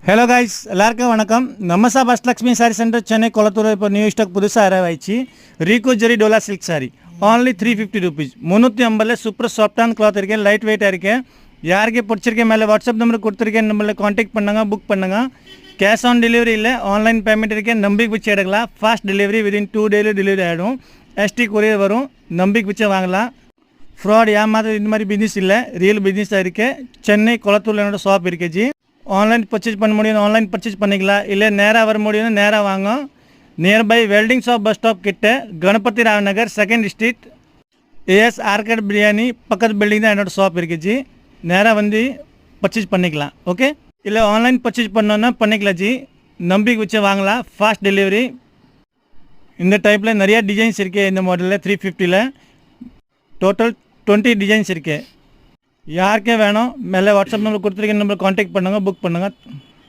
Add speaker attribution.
Speaker 1: Hello guys, எல்லாருக்கும் வணக்கம். நம்ம அஷ்டலக்ஷ்மி சாரி சென்டர் சென்னை கொளத்தூர் இப்போ நியூ ஸ்டாக் புதுசாக அரைவாயிடுச்சு. ரீகோ ஜெரி டோலா silk sari only 350 rupees. 350 super சாஃப்டான கிளாத் இருக்கேன், லைட் வெயிட்டாக இருக்கேன். யாருக்கே பிடிச்சிருக்கேன் மேலே வாட்ஸ்அப் நம்பர் கொடுத்துருக்கேன், நம்மள காண்டாக்ட் பண்ணுங்க, புக் பண்ணுங்க. கேஷ் ஆன் டெலிவரி இல்லை, ஆன்லைன் பேமெண்ட் இருக்கேன். நம்பிக்கை வச்சு எடுக்கலாம். Fast delivery, within 2 days delivery ஆகிடும். எஸ்டி கொரியர் வரும். நம்பிக்கை வச்சு வாங்கலாம். ஃப்ராட் ஏமாதிரி இந்த மாதிரி பிஸ்னஸ் இல்லை, ரியல் பிஸ்னஸாக இருக்குது. சென்னை கொளத்தூரில் என்னோட ஷாப் இருக்குச்சு. ஆன்லைன் பர்ச்சேஸ் பண்ண முடியும், ஆன்லைன் பர்ச்சேஸ் பண்ணிக்கலாம். இல்லை நேராக வர முடியும்னு நேராக வாங்க. Nearby welding shop bus stop கிட்ட கணபதி ராவ் நகர் 2nd street as arcade biryani பக்கத்து பில்டிங் தான் என்னோடய ஷாப் இருக்குச்சு. நேராக வந்து பர்ச்சேஸ் பண்ணிக்கலாம். ஓகே, இல்லை ஆன்லைன் பர்ச்சேஸ் பண்ணோன்னா பண்ணிக்கலாம் ஜி. நம்பிக்கை வச்சு வாங்கலாம். Fast delivery. இந்த டைப்பில் நிறையா டிசைன்ஸ் இருக்குது. இந்த மாடலில் 350ல் டோட்டல் 20 டிசைன்ஸ் இருக்குது. யாருக்கே வேணும் மேலே வாட்ஸ்அப் நம்பர் கொடுத்துருக்கேன், நம்பர் காண்டாக்ட் பண்ணுங்கள், புக் பண்ணுங்கள்.